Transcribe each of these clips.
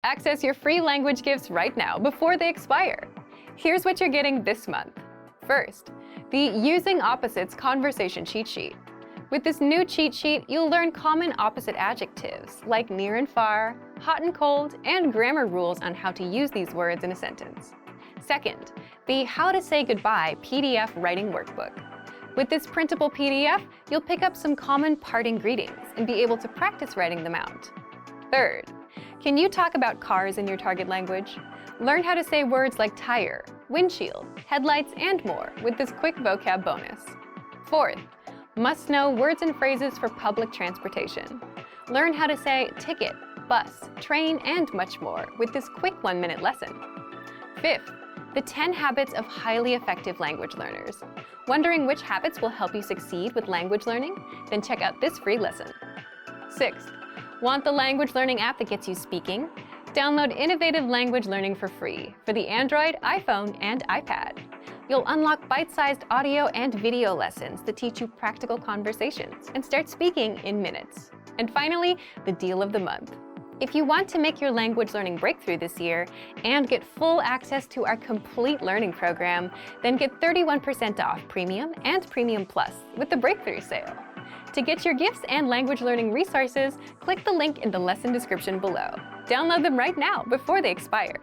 Access your free language gifts right now before they expire. Here's what you're getting this month. First, the Using Opposites Conversation Cheat Sheet. With this new cheat sheet, you'll learn common opposite adjectives like near and far, hot and cold, and grammar rules on how to use these words in a sentence. Second, the How to Say Goodbye PDF Writing Workbook. With this printable PDF, you'll pick up some common parting greetings and be able to practice writing them out. Third, can you talk about cars in your target language? Learn how to say words like tire, windshield, headlights, and more with this quick vocab bonus. Fourth, must know words and phrases for public transportation. Learn how to say ticket, bus, train, and much more with this quick 1-minute lesson. Fifth, the 10 habits of highly effective language learners. Wondering which habits will help you succeed with language learning? Then check out this free lesson. Sixth, want the language learning app that gets you speaking? Download Innovative Language Learning for free for the Android, iPhone, and iPad. You'll unlock bite-sized audio and video lessons that teach you practical conversations and start speaking in minutes. And finally, the deal of the month. If you want to make your language learning breakthrough this year and get full access to our complete learning program, then get 31% off Premium and Premium Plus with the Breakthrough Sale. To get your gifts and language learning resources, click the link in the lesson description below. Download them right now before they expire.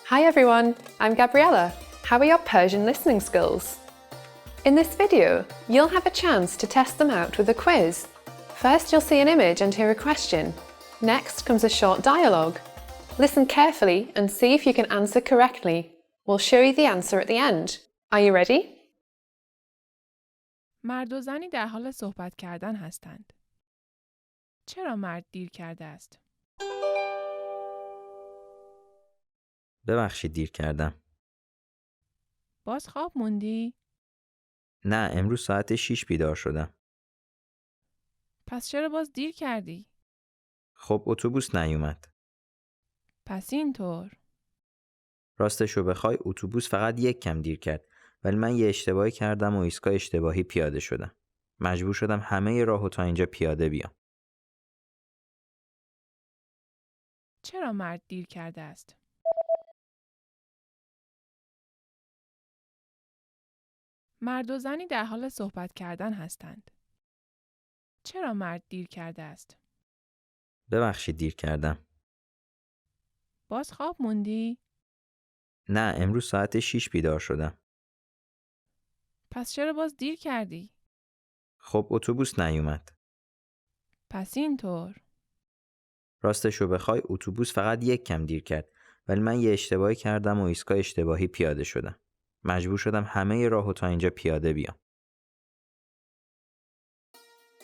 Hi everyone, I'm Gabriella. How are your Persian listening skills? In this video, you'll have a chance to test them out with a quiz. First, you'll see an image and hear a question. Next comes a short dialogue. Listen carefully and see if you can answer correctly. We'll show you the answer at the end. Are you ready? مرد و زنی در حال صحبت کردن هستند. چرا مرد دیر کرده است؟ ببخشید دیر کردم. باز خواب موندی؟ نه، امروز ساعت 6 بیدار شدم. پس چرا باز دیر کردی؟ خب اتوبوس نیومد. پس اینطور. راستشو بخوای اتوبوس فقط یک کم دیر کرد، ولی من یه اشتباهی کردم و ایستگاه اشتباهی پیاده شدم. مجبور شدم همه راهو تا اینجا پیاده بیام. چرا مرد دیر کرده است؟ مرد و زنی در حال صحبت کردن هستند. چرا مرد دیر کرده است؟ ببخشید دیر کردم. باز خواب موندی؟ نه، امروز ساعت 6 بیدار شدم. پس چرا باز دیر کردی؟ خب اتوبوس نیومد. پس اینطور. راستشو بخوای اتوبوس فقط یک کم دیر کرد، ولی من یه اشتباهی کردم و ایستگاه اشتباهی پیاده شدم. مجبور شدم همه راهو تا اینجا پیاده بیام.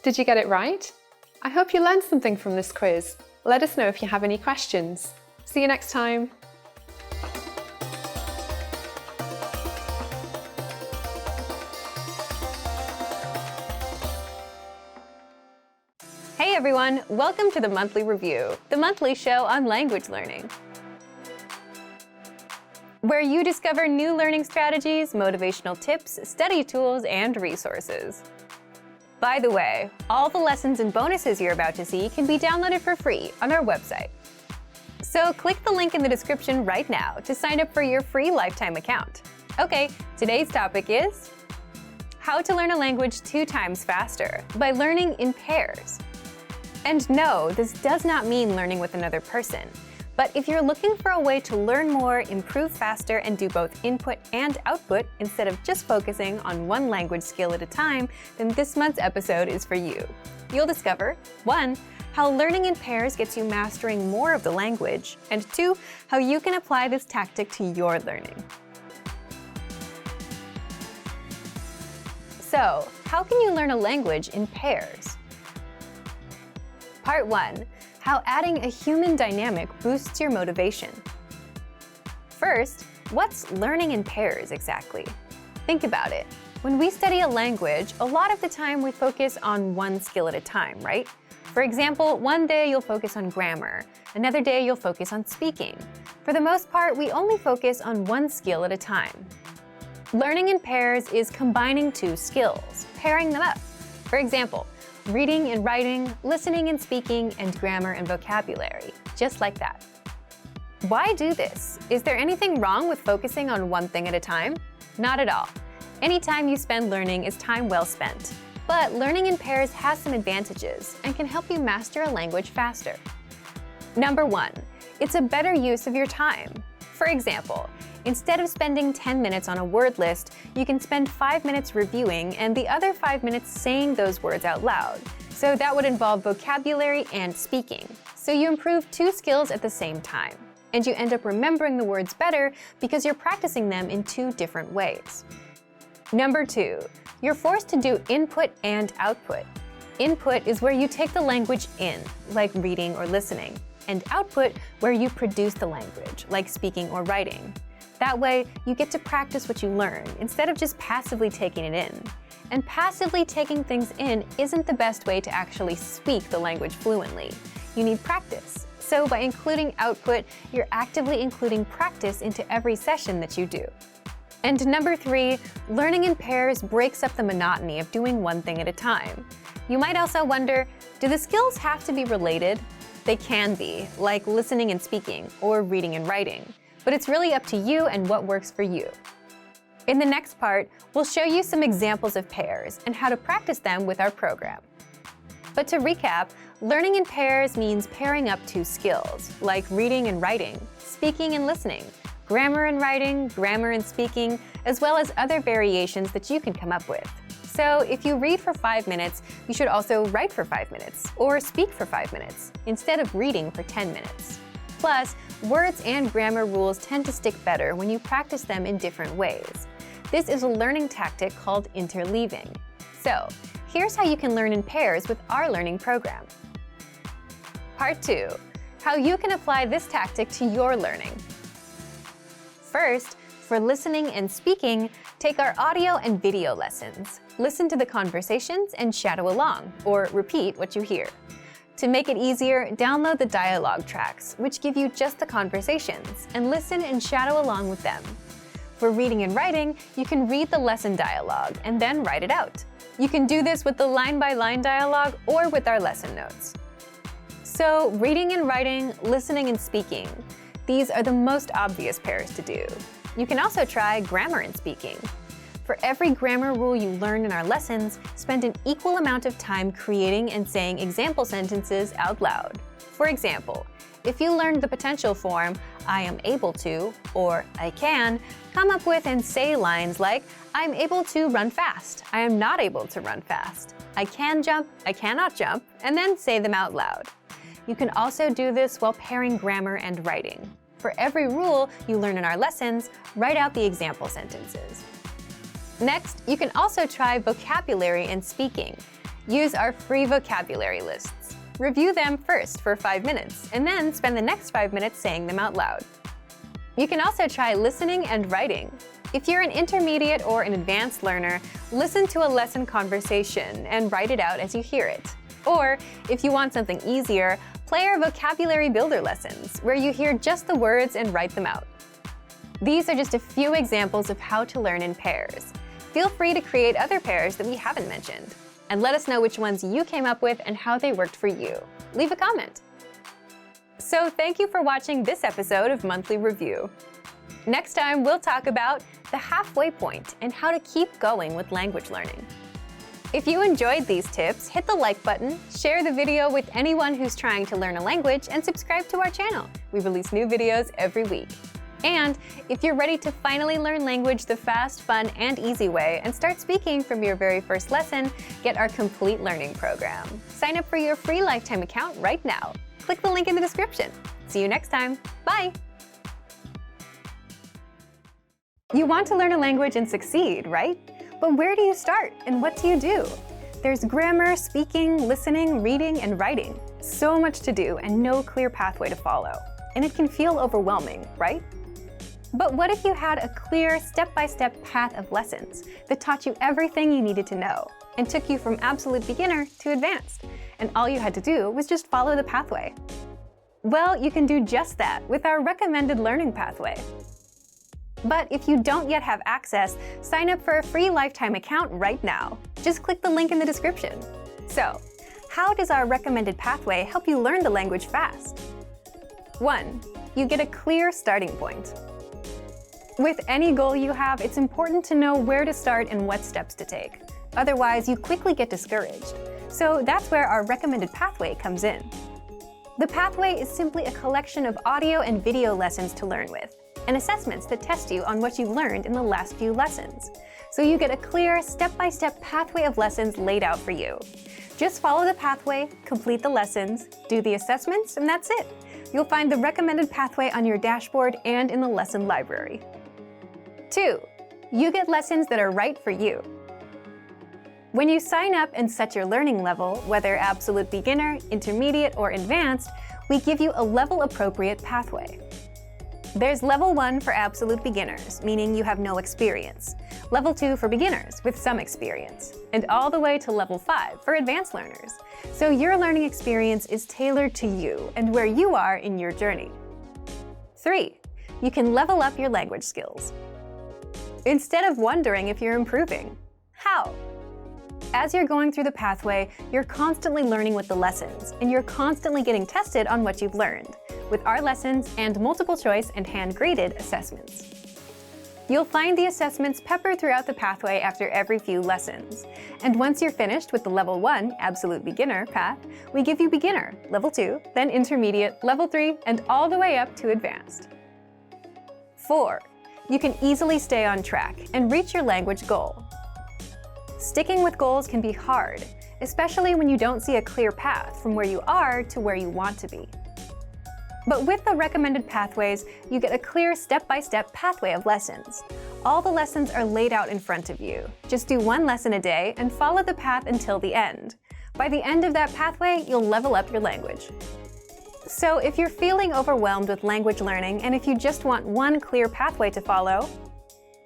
Did you get it right? I hope you learned something from this quiz. Let us know if you have any questions. See you next time. Hey everyone, welcome to the Monthly Review, the monthly show on language learning, where you discover new learning strategies, motivational tips, study tools, and resources. By the way, all the lessons and bonuses you're about to see can be downloaded for free on our website. So click the link in the description right now to sign up for your free lifetime account. Okay, today's topic is how to learn a language 2 times faster by learning in pairs. And no, this does not mean learning with another person. But if you're looking for a way to learn more, improve faster, and do both input and output instead of just focusing on one language skill at a time, then this month's episode is for you. You'll discover 1. How learning in pairs gets you mastering more of the language, and 2. How you can apply this tactic to your learning. So, how can you learn a language in pairs? Part 1. How adding a human dynamic boosts your motivation. First, what's learning in pairs exactly? Think about it. When we study a language, a lot of the time we focus on one skill at a time, right? For example, one day you'll focus on grammar, another day you'll focus on speaking. For the most part, we only focus on one skill at a time. Learning in pairs is combining 2 skills, pairing them up. For example, reading and writing, listening and speaking, and grammar and vocabulary, just like that. Why do this? Is there anything wrong with focusing on one thing at a time? Not at all. Any time you spend learning is time well spent. But learning in pairs has some advantages and can help you master a language faster. Number 1, it's a better use of your time. For example, instead of spending 10 minutes on a word list, you can spend 5 minutes reviewing and the other 5 minutes saying those words out loud. So that would involve vocabulary and speaking. So you improve 2 skills at the same time. And you end up remembering the words better because you're practicing them in 2 different ways. Number 2, you're forced to do input and output. Input is where you take the language in, like reading or listening, and output where you produce the language, like speaking or writing. That way, you get to practice what you learn instead of just passively taking it in. And passively taking things in isn't the best way to actually speak the language fluently. You need practice. So by including output, you're actively including practice into every session that you do. And number 3, learning in pairs breaks up the monotony of doing one thing at a time. You might also wonder, do the skills have to be related? They can be, like listening and speaking, or reading and writing. But it's really up to you and what works for you. In the next part, we'll show you some examples of pairs and how to practice them with our program. But to recap, learning in pairs means pairing up 2 skills, like reading and writing, speaking and listening, grammar and writing, grammar and speaking, as well as other variations that you can come up with. So if you read for 5 minutes, you should also write for 5 minutes, or speak for 5 minutes, instead of reading for 10 minutes. Plus, words and grammar rules tend to stick better when you practice them in different ways. This is a learning tactic called interleaving. So, here's how you can learn in pairs with our learning program. Part 2, how you can apply this tactic to your learning. First, for listening and speaking, take our audio and video lessons. Listen to the conversations and shadow along, or repeat what you hear. To make it easier, download the dialogue tracks, which give you just the conversations, and listen and shadow along with them. For reading and writing, you can read the lesson dialogue and then write it out. You can do this with the line-by-line dialogue or with our lesson notes. So, reading and writing, listening and speaking. These are the most obvious pairs to do. You can also try grammar and speaking. For every grammar rule you learn in our lessons, spend an equal amount of time creating and saying example sentences out loud. For example, if you learned the potential form, I am able to, or I can, come up with and say lines like, I'm able to run fast, I am not able to run fast, I can jump, I cannot jump, and then say them out loud. You can also do this while pairing grammar and writing. For every rule you learn in our lessons, write out the example sentences. Next, you can also try vocabulary and speaking. Use our free vocabulary lists. Review them first for 5 minutes, and then spend the next 5 minutes saying them out loud. You can also try listening and writing. If you're an intermediate or an advanced learner, listen to a lesson conversation and write it out as you hear it. Or, if you want something easier, play our vocabulary builder lessons, where you hear just the words and write them out. These are just a few examples of how to learn in pairs. Feel free to create other pairs that we haven't mentioned. And let us know which ones you came up with and how they worked for you. Leave a comment. So thank you for watching this episode of Monthly Review. Next time, we'll talk about the halfway point and how to keep going with language learning. If you enjoyed these tips, hit the like button, share the video with anyone who's trying to learn a language, and subscribe to our channel. We release new videos every week. And if you're ready to finally learn language the fast, fun, and easy way and start speaking from your very first lesson, get our complete learning program. Sign up for your free lifetime account right now. Click the link in the description. See you next time. Bye! You want to learn a language and succeed, right? But where do you start and what do you do? There's grammar, speaking, listening, reading, and writing. So much to do and no clear pathway to follow. And it can feel overwhelming, right? But what if you had a clear, step-by-step path of lessons that taught you everything you needed to know and took you from absolute beginner to advanced, and all you had to do was just follow the pathway? Well, you can do just that with our recommended learning pathway. But if you don't yet have access, sign up for a free lifetime account right now. Just click the link in the description. So, how does our recommended pathway help you learn the language fast? 1. You get a clear starting point. With any goal you have, it's important to know where to start and what steps to take. Otherwise, you quickly get discouraged. So that's where our recommended pathway comes in. The pathway is simply a collection of audio and video lessons to learn with, and assessments that test you on what you've learned in the last few lessons. So you get a clear, step-by-step pathway of lessons laid out for you. Just follow the pathway, complete the lessons, do the assessments, and that's it. You'll find the recommended pathway on your dashboard and in the lesson library. 2. You get lessons that are right for you. When you sign up and set your learning level, whether absolute beginner, intermediate, or advanced, we give you a level-appropriate pathway. There's Level 1 for absolute beginners, meaning you have no experience. Level 2 for beginners with some experience. And all the way to Level 5 for advanced learners. So your learning experience is tailored to you and where you are in your journey. 3. You can level up your language skills. Instead of wondering if you're improving. How? As you're going through the pathway, you're constantly learning with the lessons, and you're constantly getting tested on what you've learned, with our lessons and multiple choice and hand-graded assessments. You'll find the assessments peppered throughout the pathway after every few lessons. And once you're finished with the Level 1 Absolute Beginner path, we give you Beginner, Level 2, then Intermediate, Level 3, and all the way up to Advanced. 4. You can easily stay on track and reach your language goal. Sticking with goals can be hard, especially when you don't see a clear path from where you are to where you want to be. But with the recommended pathways, you get a clear step-by-step pathway of lessons. All the lessons are laid out in front of you. Just do one lesson a day and follow the path until the end. By the end of that pathway, you'll level up your language. So if you're feeling overwhelmed with language learning and if you just want one clear pathway to follow,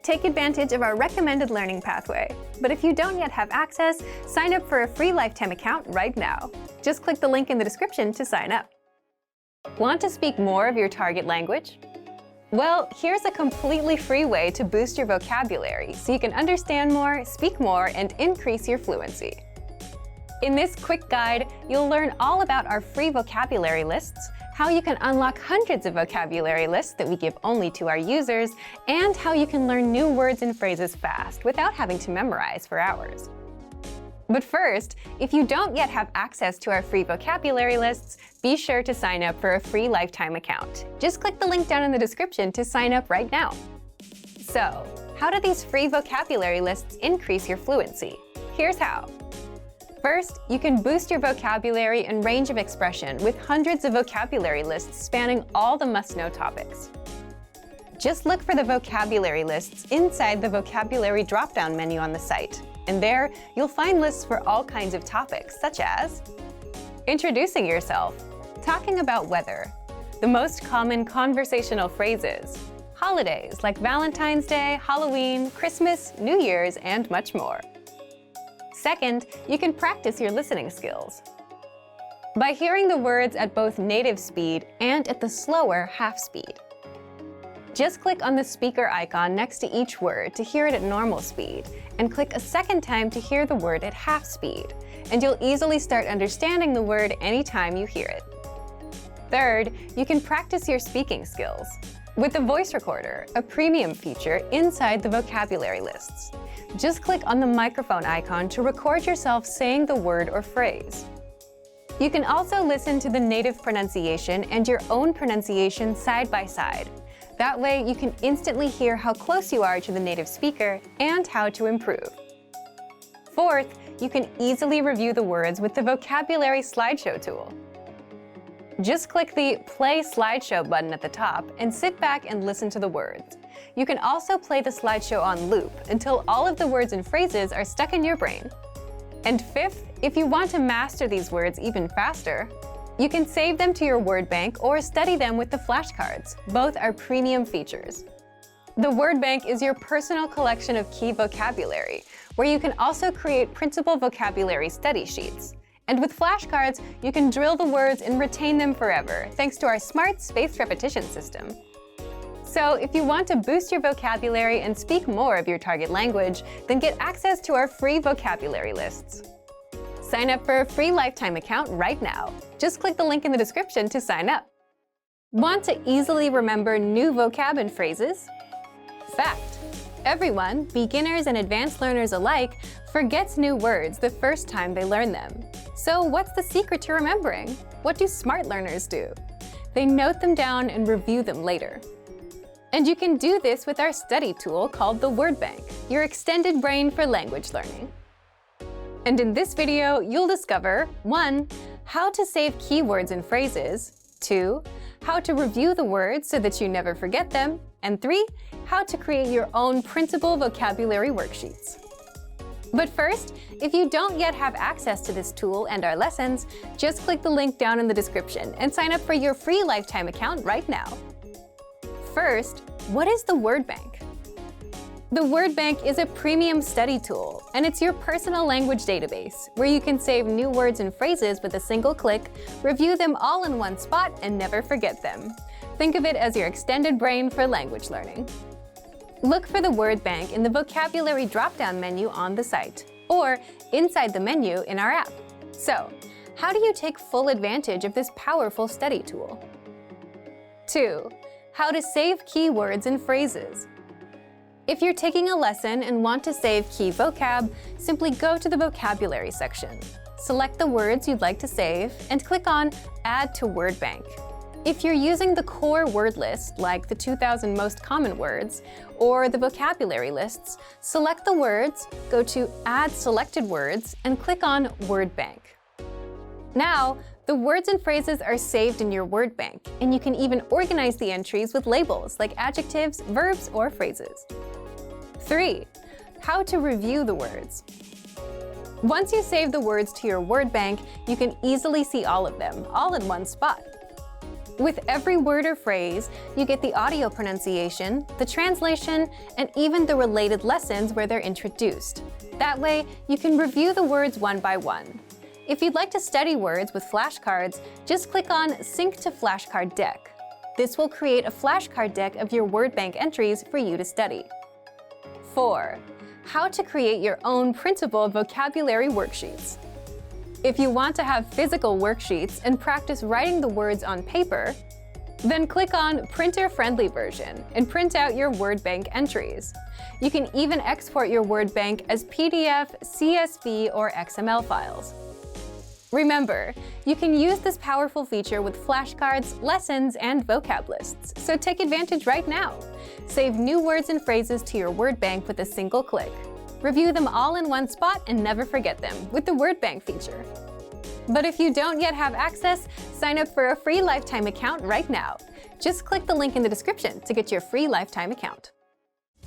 take advantage of our recommended learning pathway. But if you don't yet have access, sign up for a free lifetime account right now. Just click the link in the description to sign up. Want to speak more of your target language? Well, here's a completely free way to boost your vocabulary so you can understand more, speak more, and increase your fluency. In this quick guide, you'll learn all about our free vocabulary lists, how you can unlock hundreds of vocabulary lists that we give only to our users, and how you can learn new words and phrases fast without having to memorize for hours. But first, if you don't yet have access to our free vocabulary lists, be sure to sign up for a free lifetime account. Just click the link down in the description to sign up right now. So, how do these free vocabulary lists increase your fluency? Here's how. First, you can boost your vocabulary and range of expression with hundreds of vocabulary lists spanning all the must-know topics. Just look for the vocabulary lists inside the vocabulary drop-down menu on the site, and there you'll find lists for all kinds of topics, such as introducing yourself, talking about weather, the most common conversational phrases, holidays like Valentine's Day, Halloween, Christmas, New Year's, and much more. Second, you can practice your listening skills. By hearing the words at both native speed and at the slower half speed. Just click on the speaker icon next to each word to hear it at normal speed, and click a second time to hear the word at half speed, and you'll easily start understanding the word anytime you hear it. Third, you can practice your speaking skills with the voice recorder, a premium feature inside the vocabulary lists. Just click on the microphone icon to record yourself saying the word or phrase. You can also listen to the native pronunciation and your own pronunciation side by side. That way, you can instantly hear how close you are to the native speaker and how to improve. Fourth, you can easily review the words with the Vocabulary Slideshow tool. Just click the Play Slideshow button at the top and sit back and listen to the words. You can also play the slideshow on loop until all of the words and phrases are stuck in your brain. And fifth, if you want to master these words even faster, you can save them to your word bank or study them with the flashcards. Both are premium features. The word bank is your personal collection of key vocabulary, where you can also create printable vocabulary study sheets. And with flashcards, you can drill the words and retain them forever, thanks to our smart spaced repetition system. So if you want to boost your vocabulary and speak more of your target language, then get access to our free vocabulary lists. Sign up for a free lifetime account right now. Just click the link in the description to sign up. Want to easily remember new vocab and phrases? Fact: everyone, beginners and advanced learners alike, forgets new words the first time they learn them. So what's the secret to remembering? What do smart learners do? They note them down and review them later. And you can do this with our study tool called the Word Bank, your extended brain for language learning. And in this video, you'll discover 1. How to save keywords and phrases, 2. How to review the words so that you never forget them, and 3. How to create your own printable vocabulary worksheets. But first, if you don't yet have access to this tool and our lessons, just click the link down in the description and sign up for your free lifetime account right now. First, what is the Word Bank? The Word Bank is a premium study tool, and it's your personal language database where you can save new words and phrases with a single click, review them all in one spot, and never forget them. Think of it as your extended brain for language learning. Look for the Word Bank in the vocabulary drop-down menu on the site, or inside the menu in our app. So, how do you take full advantage of this powerful study tool? 2. How to save keywords and phrases. If you're taking a lesson and want to save key vocab, simply go to the vocabulary section. Select the words you'd like to save and click on Add to Word Bank. If you're using the core word list, like the 2,000 most common words, or the vocabulary lists, select the words, go to Add Selected Words, and click on Word Bank. Now, the words and phrases are saved in your Word Bank, and you can even organize the entries with labels like adjectives, verbs, or phrases. 3. How to review the words. Once you save the words to your Word Bank, you can easily see all of them, all in one spot. With every word or phrase, you get the audio pronunciation, the translation, and even the related lessons where they're introduced. That way, you can review the words one by one. If you'd like to study words with flashcards, just click on Sync to Flashcard Deck. This will create a flashcard deck of your Word Bank entries for you to study. 4. How to create your own printable vocabulary worksheets. If you want to have physical worksheets and practice writing the words on paper, then click on Printer-Friendly Version and print out your Word Bank entries. You can even export your Word Bank as PDF, CSV, or XML files. Remember, you can use this powerful feature with flashcards, lessons, and vocab lists, so take advantage right now. Save new words and phrases to your Word Bank with a single click. Review them all in one spot and never forget them with the Word Bank feature. But if you don't yet have access, sign up for a free lifetime account right now. Just click the link in the description to get your free lifetime account.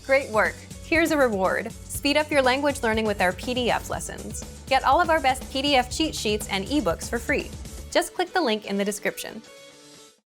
Great work! Here's a reward. Speed up your language learning with our PDF lessons. Get all of our best PDF cheat sheets and ebooks for free. Just click the link in the description.